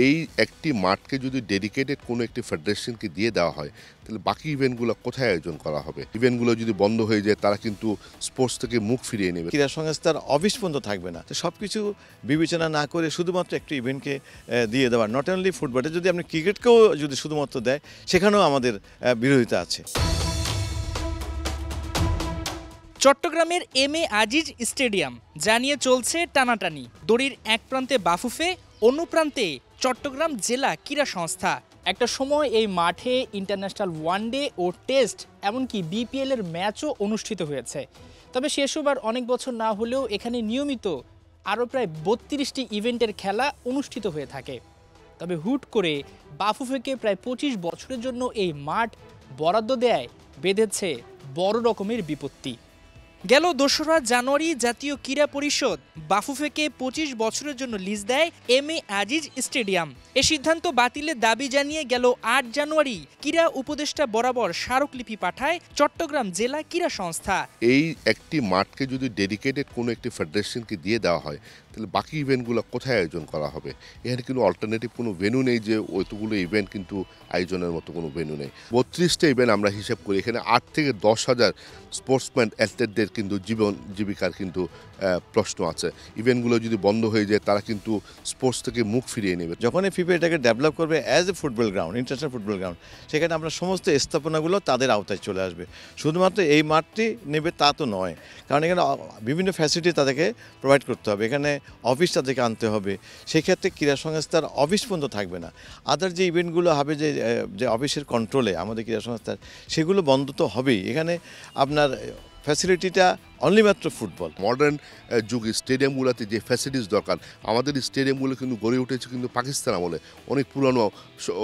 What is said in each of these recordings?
এই একটি মাঠকে যদি ডেডিকেটেড কোনো একটি ফেডারেশনকে দিয়ে দেওয়া হয় তাহলে বাকি ইভেন্টগুলো কোথায় আয়োজন করা হবে? ইভেন্টগুলো যদি বন্ধ হয়ে যায় তারা কিন্তু স্পোর্টস থেকে মুখ ফিরিয়ে নেবে। ক্রীড়া সংস্থার অফিস পর্যন্ত থাকবে না। তো সব কিছু বিবেচনা না করে শুধুমাত্র একটি ইভেন্টকে দিয়ে দেওয়া, নট অনলি ফুটবলে, যদি আপনি ক্রিকেটকেও যদি শুধুমাত্র দেয় সেখানেও আমাদের বিরোধিতা আছে। চট্টগ্রামের এম এ আজিজ স্টেডিয়াম জানিয়ে চলছে টানাটানি। দড়ির এক প্রান্তে বাফুফে, অন্য প্রান্তে চট্টগ্রাম জেলা ক্রীড়া সংস্থা। একটা সময় এই মাঠে ইন্টারন্যাশনাল ওয়ানডে ও টেস্ট এমনকি বিপিএল এর ম্যাচও অনুষ্ঠিত হয়েছে। তবে সেসব আর অনেক বছর না হলেও এখানে নিয়মিত আরও প্রায় 32টি ইভেন্টের খেলা অনুষ্ঠিত হয়ে থাকে। তবে হুট করে বাফুফেকে প্রায় 25 বছরের জন্য এই মাঠ বরাদ্দ দেয় বেঁধেছে বড় রকমের বিপত্তি। গেল 2রা জানুয়ারি জাতীয় ক্রীড়া পরিষদ বাফুফেকে 25 বছরের জন্য লিজ দেয় এম এ আজিজ স্টেডিয়াম। এ সিদ্ধান্ত বাতিলের দাবি জানিয়ে গেল 8 জানুয়ারি ক্রীড়া উপদেষ্টা বরাবর স্মারকলিপি পাঠায় চট্টগ্রাম জেলা ক্রীড়া সংস্থা। এই একটি মাঠকে যদি ডেডিকেটেড কোনো একটি ফেডারেশনকে দিয়ে দেওয়া হয় তাহলে বাকি ইভেন্টগুলো কোথায় আয়োজন করা হবে? এখানে কিন্তু অল্টারনেটিভ কোনো ভেন্যু নেই যে ওইগুলো ইভেন্ট কিন্তু আয়োজনের মতো কোনো ভেন্যু নেই। 32টা ইভেন্ট আমরা হিসাব করি, এখানে 8 থেকে 10,000 স্পোর্টসম্যান অ্যাথলেটদের কিন্তু জীবিকার কিন্তু প্রশ্ন আছে। ইভেন্টগুলো যদি বন্ধ হয়ে যায় তারা কিন্তু স্পোর্টস থেকে মুখ ফিরিয়ে নেবে। যখন এই ফিফা এটাকে ডেভেলপ করবে as a football ground, international football ground, সেখানে আপনার সমস্ত স্থাপনাগুলো তাদের আওতায় চলে আসবে। শুধুমাত্র এই মাঠটি নেবে তা তো নয়, কারণ এখানে বিভিন্ন ফ্যাসিলিটি তাদেরকে প্রোভাইড করতে হবে, এখানে অফিস তাদেরকে আনতে হবে। সেক্ষেত্রে ক্রীড়া সংস্থার অফিস পর্যন্ত থাকবে না। আদার যে ইভেন্টগুলো হবে যে অফিসের কন্ট্রোলে আমাদের ক্রীড়া সংস্থার, সেগুলো বন্ধ তো হবেই। এখানে আপনার ফ্যাসিলিটিটা অনলি মাত্র ফুটবল। মডার্ন যুগে স্টেডিয়ামগুলোতে যে ফ্যাসিলিটিস দরকার, আমাদের স্টেডিয়ামগুলো কিন্তু গড়ে উঠেছে কিন্তু পাকিস্তান আমলে, অনেক পুরানো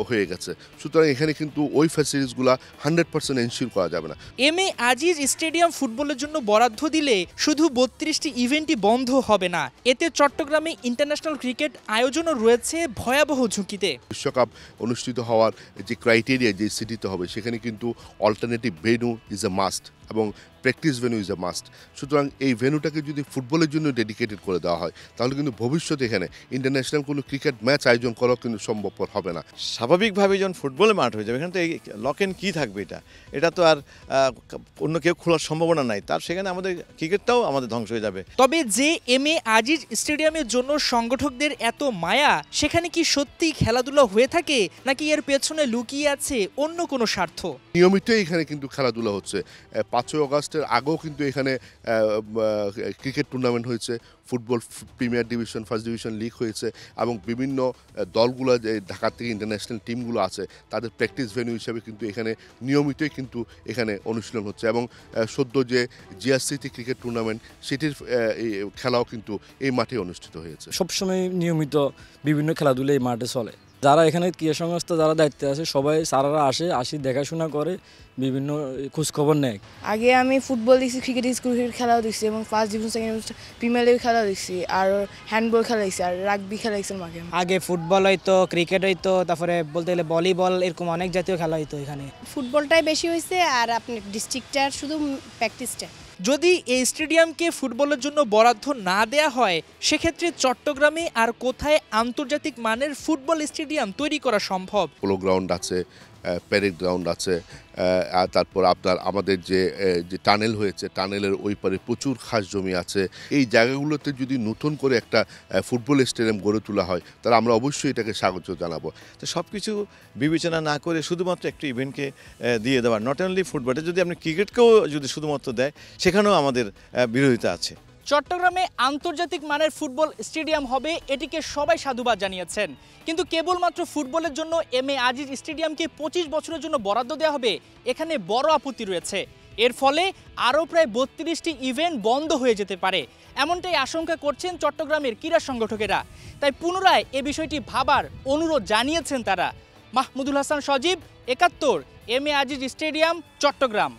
হয়ে গেছে। সুতরাং এখানে কিন্তু ওই ফ্যাসিলিটিসগুলো 100% এনশিওর করা যাবে না। এম এ আজিজ স্টেডিয়াম ফুটবলের জন্য বরাদ্দ দিলে শুধু 32টি ইভেন্টই বন্ধ হবে না, এতে চট্টগ্রামে ইন্টারন্যাশনাল ক্রিকেট আয়োজনও রয়েছে ভয়াবহ ঝুঁকিতে। বিশ্বকাপ অনুষ্ঠিত হওয়ার যে ক্রাইটেরিয়া যে সিটিতে হবে সেখানে কিন্তু alternative venue is a must এবং practice venue is a must. সুতরাং এই ভেন্যুটাকে যদি ফুটবলের জন্য ডেডিকেটেড করে দেওয়া হয় তাহলে কিন্তু ভবিষ্যতে এখানে ইন্টারন্যাশনাল কোনো ক্রিকেট ম্যাচ আয়োজন করাও কিন্তু সম্ভবপর হবে না। স্বাভাবিকভাবে যখন ফুটবলে মাঠ হয়ে যাবে, এখানে তো এই লক এন্ড কি থাকবে, এটা তো আর অন্য কেউ খোলার সম্ভাবনা নাই। তার সেখানে আমাদের ক্রিকেটটাও আমাদের ধ্বংস হয়ে যাবে। তবে যে এম এ আজিজ স্টেডিয়ামের জন্য সংগঠকদের এত মায়া, সেখানে কি সত্যি খেলাধুলা হয়ে থাকে নাকি এর পেছনে লুকিয়ে আছে অন্য কোনো স্বার্থ? নিয়মিতই এখানে কিন্তু খেলাধুলা হচ্ছে। 5ই অগাস্টের আগেও কিন্তু এখানে ক্রিকেট টুর্নামেন্ট হয়েছে, football premier division, first division league হয়েছে এবং বিভিন্ন দলগুলো যে ঢাকা থেকে ইন্টারন্যাশনাল টিমগুলো আছে তাদের প্র্যাকটিস ভেন্যু হিসেবে কিন্তু এখানে নিয়মিতই কিন্তু এখানে অনুশীলন হচ্ছে এবং সদ্য যে জিআরসিটি ক্রিকেট টুর্নামেন্ট সেটির খেলাও কিন্তু এই মাঠে অনুষ্ঠিত হয়েছে। সবসময় নিয়মিত বিভিন্ন খেলাধুলা এই মাঠে চলে। যারা এখানে ক্রীড়া সংস্থা যারা দায়িত্বে আছে সবাই স্যাররা আসি দেখাশোনা করে, বিভিন্ন খোঁজখবর নেয়। আগে আমি ফুটবল দেখছি, ক্রিকেট স্কুল খেলাও দেখছি এবং first division second division premier league খেলাও দেখছি, আর হ্যান্ডবল খেলা দেখছি, আর রাগবি খেলা দেখছি মাকে। আগে ফুটবল হইতো, ক্রিকেট হইতো, তারপরে বলতে গেলে ভলিবল, এরকম অনেক জাতীয় খেলা হইতো। এখানে ফুটবলটাই বেশি হয়েছে আর আপনার ডিস্ট্রিক্টটার শুধু প্র্যাকটিসটা। যদি এই স্টেডিয়ামকে ফুটবলের জন্য বরাদ্দ না দেয়া হয় সেক্ষেত্রে চট্টগ্রামে আর কোথায় আন্তর্জাতিক মানের ফুটবল স্টেডিয়াম তৈরি করা সম্ভব? পোলো গ্রাউন্ড আছে, প্যারেড গ্রাউন্ড আছে, আর তারপর আপনার আমাদের যে টানেল হয়েছে, টানেলের ওই পারে প্রচুর খাস জমি আছে। এই জায়গাগুলোতে যদি নতুন করে একটা ফুটবল স্টেডিয়াম গড়ে তোলা হয় তাহলে আমরা অবশ্যই এটাকে স্বাগত জানাবো। তো সব কিছু বিবেচনা না করে শুধুমাত্র একটি ইভেন্টকে দিয়ে দেওয়া, নট অনলি ফুটবলে, যদি আপনি ক্রিকেটকেও যদি শুধুমাত্র দেয় সেখানেও আমাদের বিরোধিতা আছে। চট্টগ্রামে আন্তর্জাতিক মানের ফুটবল স্টেডিয়াম হবে, এটিকে সবাই সাধুবাদ জানিয়েছেন। কিন্তু কেবলমাত্র ফুটবলের জন্য এম এ আজিজ স্টেডিয়ামকে 25 বছরের জন্য বরাদ্দ দেওয়া হবে, এখানে বড় আপত্তি রয়েছে। এর ফলে আরও প্রায় 32টি ইভেন্ট বন্ধ হয়ে যেতে পারে, এমনটাই আশঙ্কা করছেন চট্টগ্রামের ক্রীড়া সংগঠকেরা। তাই পুনরায় এ বিষয়টি ভাবার অনুরোধ জানিয়েছেন তারা। মাহমুদুল হাসান সজীব, 71, M A Aziz stadium, Chittagong.